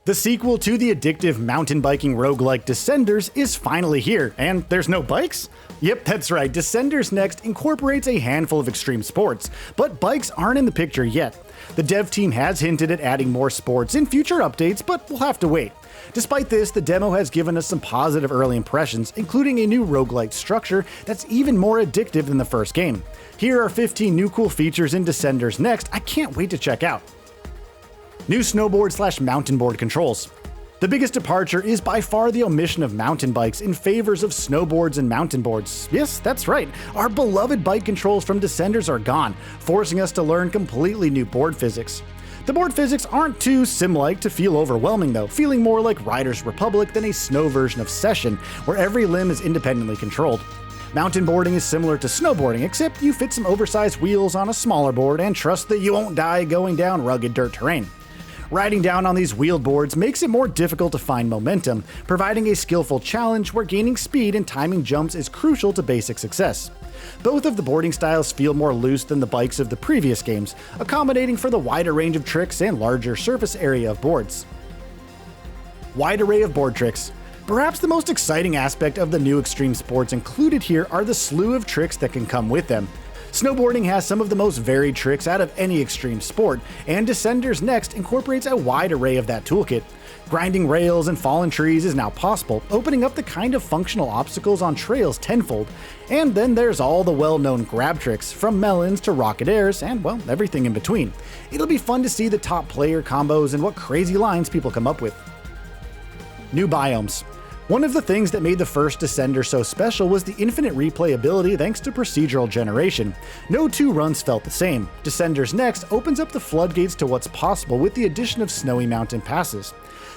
The sequel to the addictive mountain biking roguelike Descenders is finally here, and there's no bikes? Yep, that's right, Descenders Next incorporates a handful of extreme sports, but bikes aren't in the picture yet. The dev team has hinted at adding more sports in future updates, but we'll have to wait. Despite this, the demo has given us some positive early impressions, including a new roguelike structure that's even more addictive than the first game. Here are 15 new cool features in Descenders Next I can't wait to check out. New snowboard/mountainboard controls. The biggest departure is by far the omission of mountain bikes in favors of snowboards and mountain boards. Yes, that's right, our beloved bike controls from Descenders are gone, forcing us to learn completely new board physics. The board physics aren't too sim-like to feel overwhelming though, feeling more like Riders Republic than a snow version of Session, where every limb is independently controlled. Mountain boarding is similar to snowboarding, except you fit some oversized wheels on a smaller board and trust that you won't die going down rugged dirt terrain. Riding down on these wheeled boards makes it more difficult to find momentum, providing a skillful challenge where gaining speed and timing jumps is crucial to basic success. Both of the boarding styles feel more loose than the bikes of the previous games, accommodating for the wider range of tricks and larger surface area of boards. Wide array of board tricks. Perhaps the most exciting aspect of the new extreme sports included here are the slew of tricks that can come with them. Snowboarding has some of the most varied tricks out of any extreme sport, and Descenders Next incorporates a wide array of that toolkit. Grinding rails and fallen trees is now possible, opening up the kind of functional obstacles on trails tenfold. And then there's all the well-known grab tricks, from melons to rocket airs, and well, everything in between. It'll be fun to see the top player combos and what crazy lines people come up with. New biomes. One of the things that made the first Descender so special was the infinite replayability thanks to procedural generation. No two runs felt the same. Descenders Next opens up the floodgates to what's possible with the addition of snowy mountain passes.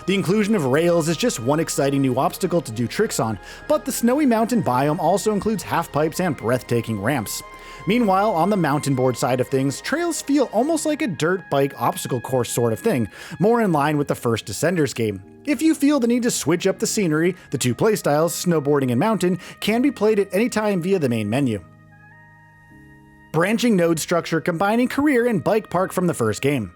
The inclusion of rails is just one exciting new obstacle to do tricks on, but the snowy mountain biome also includes half-pipes and breathtaking ramps. Meanwhile, on the mountain board side of things, trails feel almost like a dirt bike obstacle course sort of thing, more in line with the first Descenders game. If you feel the need to switch up the scenery, the two playstyles, snowboarding and mountain, can be played at any time via the main menu. Branching node structure combining career and bike park from the first game.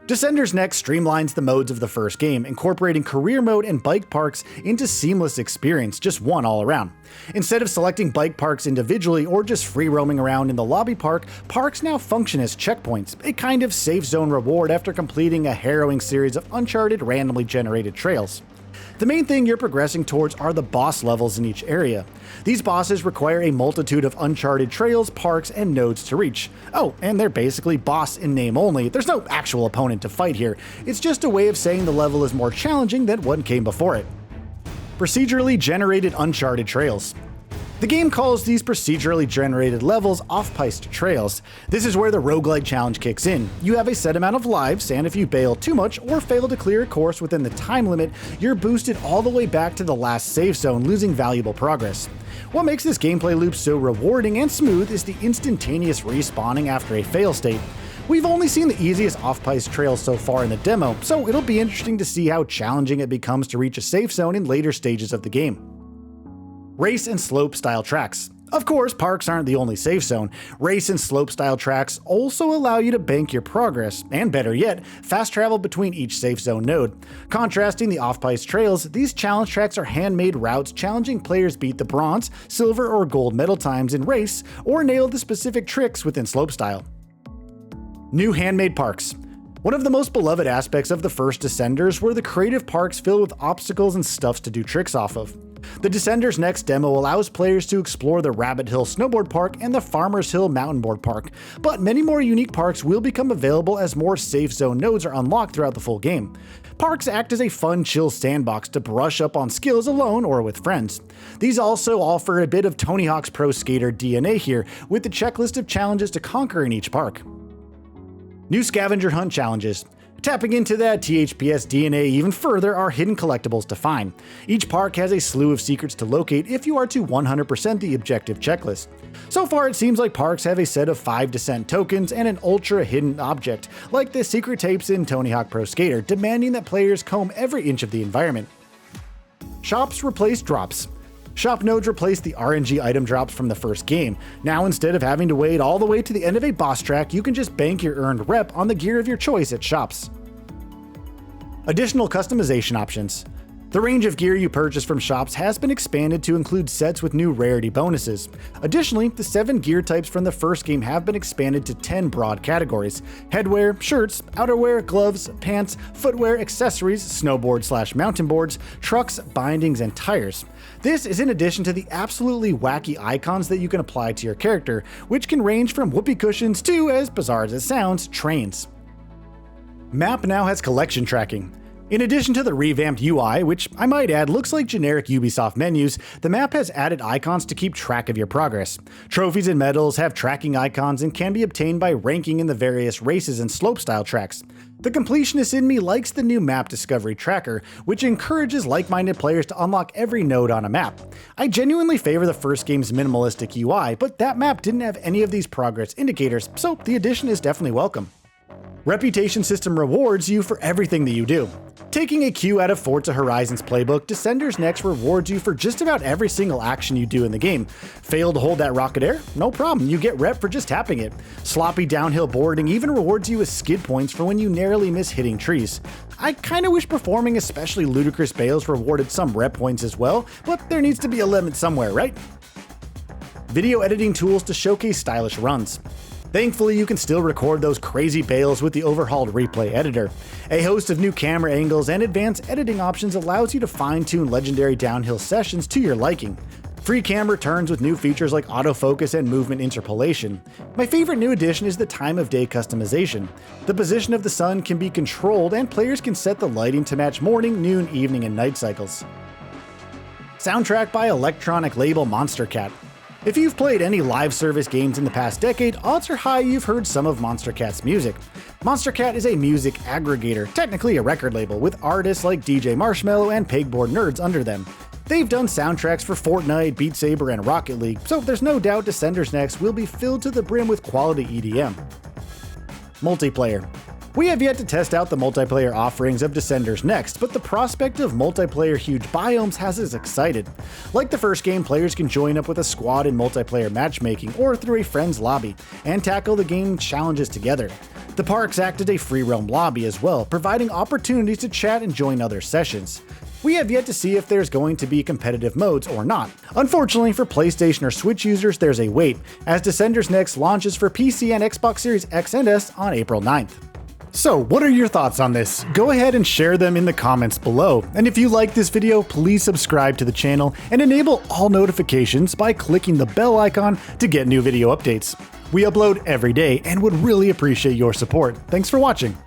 Descenders Next streamlines the modes of the first game, incorporating career mode and bike parks into seamless experience, just one all around. Instead of selecting bike parks individually or just free roaming around in the lobby park, parks now function as checkpoints, a kind of safe zone reward after completing a harrowing series of uncharted randomly generated trails. The main thing you're progressing towards are the boss levels in each area. These bosses require a multitude of uncharted trails, parks, and nodes to reach. Oh, and they're basically boss in name only. There's no actual opponent to fight here. It's just a way of saying the level is more challenging than what came before it. Procedurally generated uncharted trails. The game calls these procedurally generated levels off-piste trails. This is where the roguelike challenge kicks in. You have a set amount of lives, and if you bail too much or fail to clear a course within the time limit, you're boosted all the way back to the last save zone, losing valuable progress. What makes this gameplay loop so rewarding and smooth is the instantaneous respawning after a fail state. We've only seen the easiest off-piste trails so far in the demo, so it'll be interesting to see how challenging it becomes to reach a safe zone in later stages of the game. Race and slope style tracks. Of course, parks aren't the only safe zone. Race and slope style tracks also allow you to bank your progress, and better yet, fast travel between each safe zone node. Contrasting the off-piste trails, these challenge tracks are handmade routes challenging players beat the bronze, silver, or gold medal times in race, or nail the specific tricks within slopestyle. New handmade parks. One of the most beloved aspects of the first Descenders were the creative parks filled with obstacles and stuffs to do tricks off of. The Descenders Next demo allows players to explore the Rabbit Hill Snowboard Park and the Farmers Hill Mountainboard Park, but many more unique parks will become available as more safe zone nodes are unlocked throughout the full game. Parks act as a fun, chill sandbox to brush up on skills alone or with friends. These also offer a bit of Tony Hawk's Pro Skater DNA here, with the checklist of challenges to conquer in each park. New scavenger hunt challenges. Tapping into that THPS DNA even further are hidden collectibles to find. Each park has a slew of secrets to locate if you are to 100% the objective checklist. So far it seems like parks have a set of 5 Descent tokens and an ultra hidden object, like the secret tapes in Tony Hawk Pro Skater, demanding that players comb every inch of the environment. Shops replace drops. Shop nodes replace the RNG item drops from the first game. Now instead of having to wait all the way to the end of a boss track, you can just bank your earned rep on the gear of your choice at shops. Additional customization options. The range of gear you purchase from shops has been expanded to include sets with new rarity bonuses. Additionally, the 7 gear types from the first game have been expanded to 10 broad categories: headwear, shirts, outerwear, gloves, pants, footwear, accessories, snowboard/mountain boards, trucks, bindings, and tires. This is in addition to the absolutely wacky icons that you can apply to your character, which can range from whoopee cushions to, as bizarre as it sounds, trains. Map now has collection tracking. In addition to the revamped UI, which I might add looks like generic Ubisoft menus, the map has added icons to keep track of your progress. Trophies and medals have tracking icons and can be obtained by ranking in the various races and slopestyle tracks. The completionist in me likes the new map discovery tracker, which encourages like-minded players to unlock every node on a map. I genuinely favor the first game's minimalistic UI, but that map didn't have any of these progress indicators, so the addition is definitely welcome. Reputation system rewards you for everything that you do. Taking a cue out of Forza Horizon's playbook, Descenders Next rewards you for just about every single action you do in the game. Fail to hold that rocket air? No problem, you get rep for just tapping it. Sloppy downhill boarding even rewards you with skid points for when you narrowly miss hitting trees. I kinda wish performing especially ludicrous bails rewarded some rep points as well, but there needs to be a limit somewhere, right? Video editing tools to showcase stylish runs. Thankfully, you can still record those crazy bails with the overhauled replay editor. A host of new camera angles and advanced editing options allows you to fine-tune legendary downhill sessions to your liking. Free camera turns with new features like autofocus and movement interpolation. My favorite new addition is the time of day customization. The position of the sun can be controlled and players can set the lighting to match morning, noon, evening, and night cycles. Soundtrack by electronic label Monster Cat. If you've played any live service games in the past decade, odds are high you've heard some of Monster Cat's music. Monster Cat is a music aggregator, technically a record label, with artists like DJ Marshmello and Pegboard Nerds under them. They've done soundtracks for Fortnite, Beat Saber, and Rocket League, so there's no doubt Descenders Next will be filled to the brim with quality EDM. Multiplayer. We have yet to test out the multiplayer offerings of Descenders Next, but the prospect of multiplayer huge biomes has us excited. Like the first game, players can join up with a squad in multiplayer matchmaking or through a friend's lobby, and tackle the game challenges together. The parks act as a free roam lobby as well, providing opportunities to chat and join other sessions. We have yet to see if there's going to be competitive modes or not. Unfortunately for PlayStation or Switch users, there's a wait, as Descenders Next launches for PC and Xbox Series X and S on April 9th. So, what are your thoughts on this? Go ahead and share them in the comments below. And if you like this video, please subscribe to the channel and enable all notifications by clicking the bell icon to get new video updates. We upload every day and would really appreciate your support. Thanks for watching.